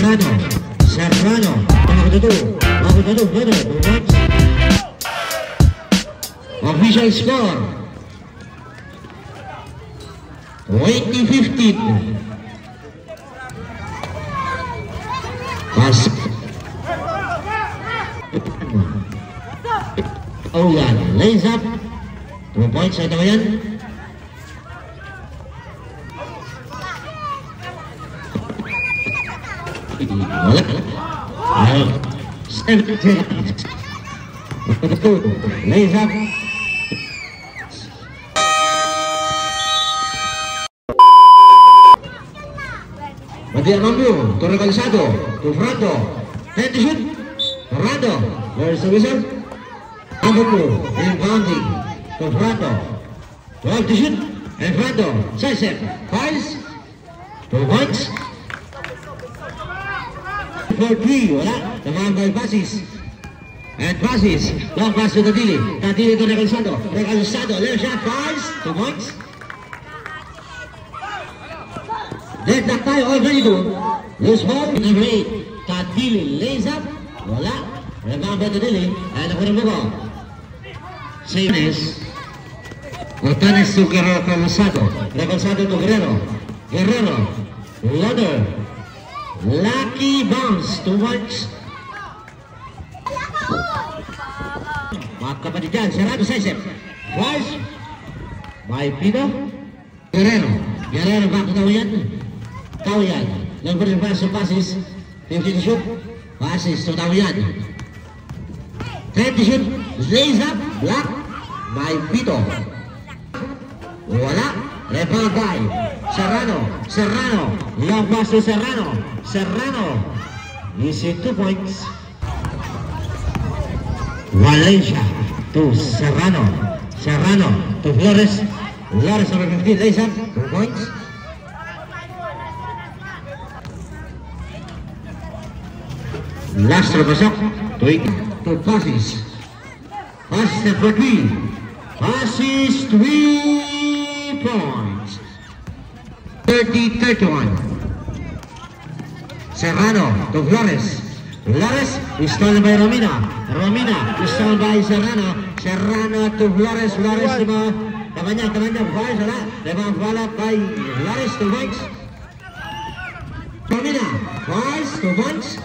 Serrano. Makututu, brother. 2 points. Official score 20-15. Pass. Oyan lays up 2 points sa Tawayan. Wala. Lays up. Matiak mampu, Torre Calzado, to Frando, 10 to shoot, Frando, where's the whistle? Ambuku, inbounding, to Frando, 12 to shoot, and Frando, side fires, 2 points. For 3, wala, naman by passes, and passes, long pass to Tadili to Torre Calzado, left shot, fires, 2 points. Dead lock tayo, all ready to loose ball, number 8, Tadili lays up, wala, rebound by Tadili, and nakuha mo ko. Sayones, Ortanes to Calzado to Guerrero, Loader, lucky bounce, 2 points. Mga kapatid dyan, Serrano Saisep, flash, by Pino, Guerrero back to Tawayan, number 5 passes, 50 to shoot, passes to Tawayan, 10 to shoot, lays up, block by Pito, wala, rebound by Serrano, long pass to Serrano, easy 2 points. Valencia to Serrano to Flores number 15, lays up, 2 points. Last pasok to passes for 3, passes 3 points. 30-31. Serrano to Flores is stolen by Romina is stolen by Serrano to Flores Tamanya, Flores, wala, followed by Flores, 2 points. Romina, Flores, 2 points.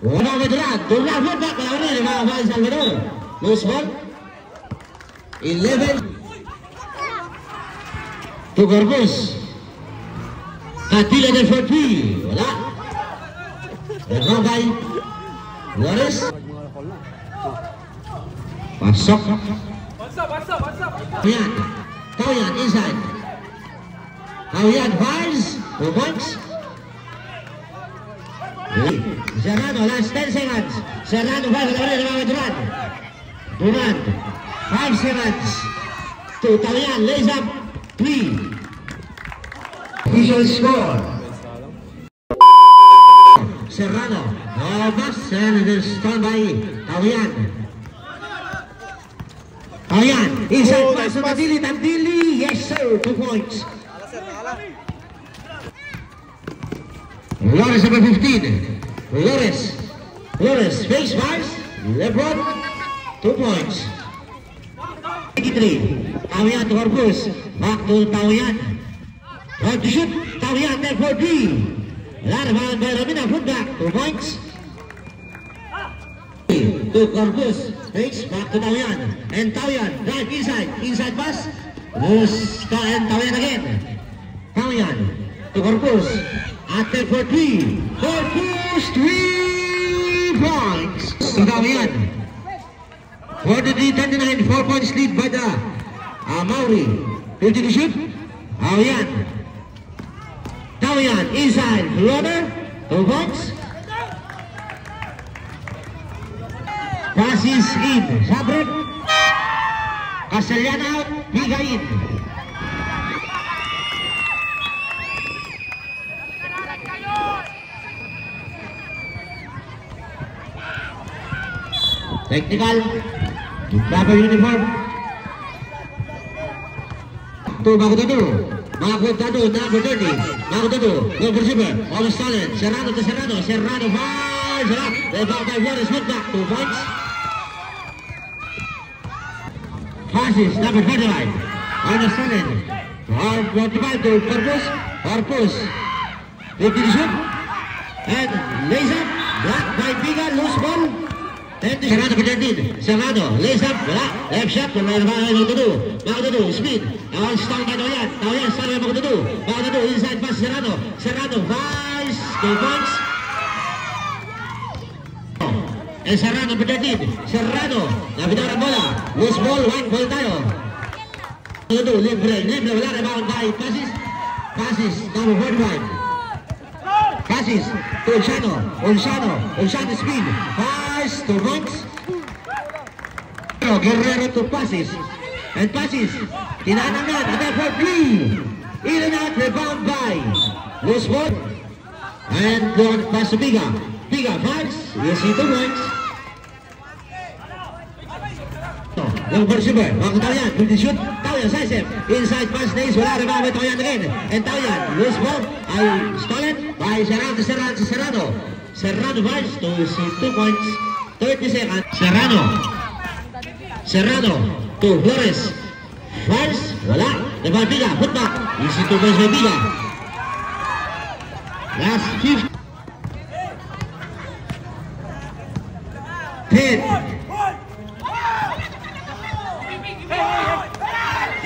Wala Durant, back, Flores, Salvador, loose ball, 11 to Gorbus, Katila del Forti, wala, rebound by Flores, pasok. Tawayan inside. Tawayan fires, 2 points. Serrano, last 10 seconds. Serrano, 5, Durant, 5 seconds. To Tawayan, lays up, 3. Official score. Serrano, pass, and it is stolen by Tawayan. Inside pass to Tadili, yes sir, 2 points. Flores number 15, Flores, face pass, LeBron, 2 points. 83, Tawayan to Corpus, back to Tawayan. Right to shoot, Tawayan there for 3. Larvan by Romina, put back, 2 points. To Corpus, fakes back to Tawayan, and Tawayan drive inside pass, loose and Tawayan again. Tawayan to Corpus, after for 3, Corpus 3 points to Tawayan. 43-29, 4 points lead by the Maori. 50 to shoot, Tawayan inside, Loader, 2 points. Passes in, Sabret, Castellana out, Higa in. Technical, proper uniform. To Makututu, Magutado, number 30. Magutado, goal for Super. Almost stolen. Serrano to Serrano. Serrano fires. Rebound by Flores. Put back 2 points. Passes, number 45. Almost stolen. 45 to Corpus. Corpus. 50 to shoot. And lays up. Blocked by Biga. Loose ball. Serrano for 13. Serrano. Lays up. Left shot. Magutado. Speed. All stalled by Taoyan. Taoyan started by Magutado. Magutado inside pass Serrano. Serrano fires. 2 points. And Serrano for 13. Serrano. Napitan ang bola. Loose ball. 1 ball tayo. Magutado. Libre. Wala rebound by passes. Passes. Number 45. Passes to Olshano speed, pass to Banks. Guerrero to passes, and passes, tinanangan, and for 3, in and out, rebound by loose ball, and good pass to Biga, fires, you see 2 points. Long for Super, Wang Taoyan, 50 shoot, Taoyan sidestep, inside pass Nace, wala rebound by Taoyan again, and Taoyan, loose ball, stolen by Serrano. Serrano fires to see 2 points, 30 seconds. Serrano to Flores, fires, wala, rebound Biga, put back, you see 2 points by Biga. Last 50. 10.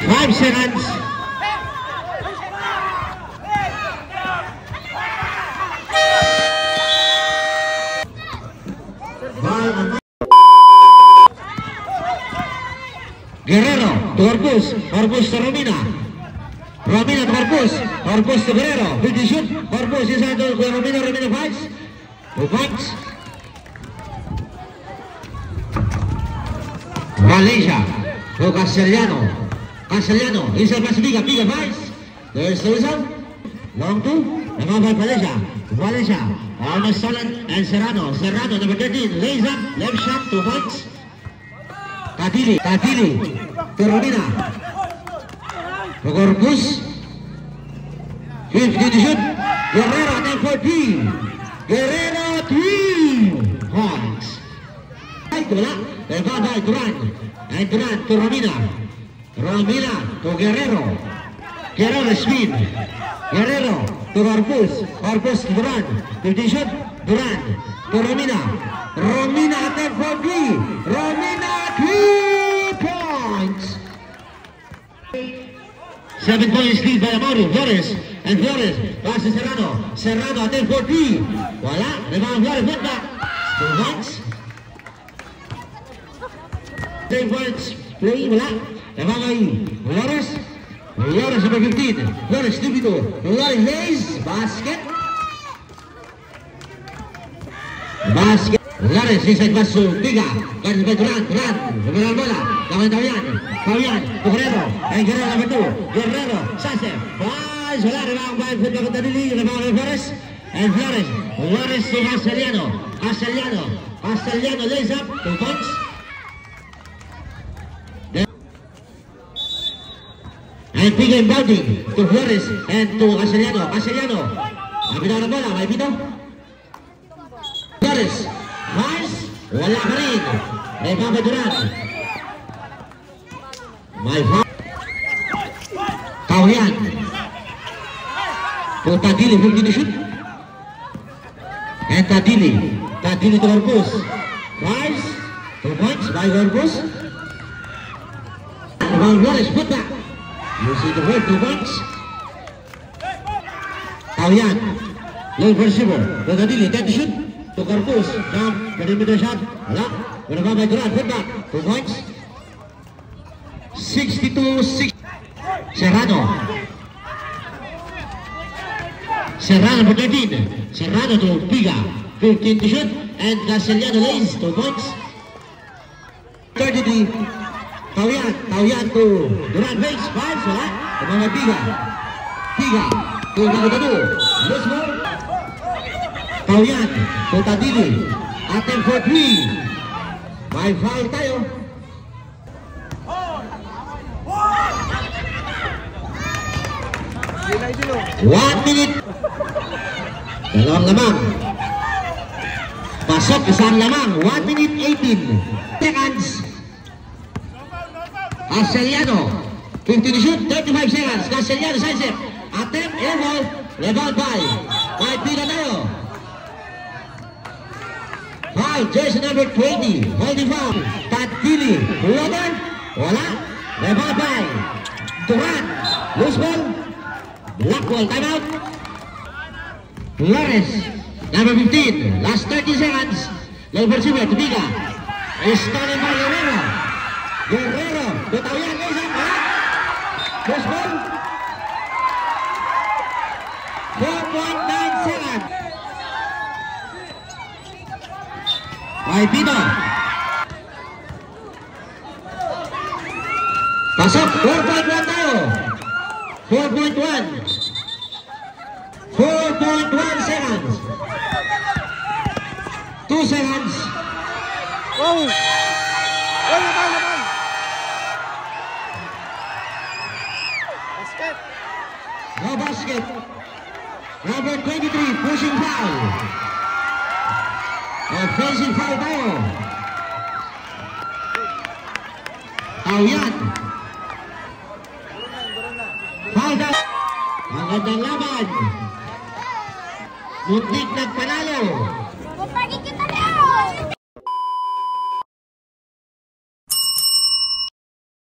5 seconds. Guerrero to Corpus to Romina to Corpus to Guerrero, 50 shoot, Corpus inside to Romina fights, 2 points. Valencia to Castellano, inside pass Biga fights, there's the result, long 2, rebound by Valencia, almost stolen, and Serrano, number 13, lays up, left shot, 2 points. Tatili to Romina to Corpus, 50 to shoot, Guerrero then for 3, Guerrero 3 points. Rebound by Duran, and Duran to Romina to Guerrero speed, Guerrero to Corpus to Duran, 50 shoot, Duran to Romina then for 3, Romina 3 points. 7 points lead by Amaury, Flores, passes Serrano then for 3, voila, rebound Flores, put back, 2 points. 3 points, play, voila, rebound by Flores number 15, Flores, Stupido, Flores lays, basket. Flores inside pass to Biga, guarded by Duran, Reveral bola, lawan Taoyan to Guerrero, and Guerrero number 2, Guerrero, Sase, fires, wala, rebound by Football Tadili, rebound by Flores, and Flores to Castellano lays up, 2 points. And Biga inbounding to Flores and to Castellano, napitan ang bola, may pito. Flores, fires, wala pa rin. Rebound by Duran. May foul. Taoyan. To Tadili, 50 to shoot. And Tadili to Corpus. Fires, 2 points by Corpus. Rebound Flores, put back. You see the word, 2 points. Taoyan, low for Super. To Tadili, 10 to shoot. To Corpus, down, perimeter shot, wala, rebound by Duran, put back, 2 points. 62-6. Serrano for 13, Serrano to Biga, 15 to shoot, and Castellano lays 2 points. 33, Taoyan to Duran fakes, 5, wala, rebound by Biga to Magutado, loose ball. Taoyan to Tadili, attempt for 3, may foul tayo. 1 minute. Dalawang lamang. Pasok, isang lamang. 1 minute 18 seconds. Castellano. 50 to shoot, 35 seconds. Castellano, side step. Attempt, air ball. Rebound by. May pila tayo. Foul, jersey number 20. Holding foul. Tadili. Logan. Wala. Rebound by. Durant. Loose ball. Blackwell, timeout. Flores. Number 15. Last 30 seconds. Low receiver, Tubiga. Stolen by Guerrero. Guerrero. Betawian, isang. Loose ball. 4.9 seconds. Ay Pino. Pasok. 4.1 tayo. 4.1. 4.1 seconds. 2 seconds. Wow! Oh, naman! Basket! No basket. Number 23, pushing foul. Offensive foul tayo. Ayan. Foul tayo. Ang gandang laban. Muntik nagpanalo.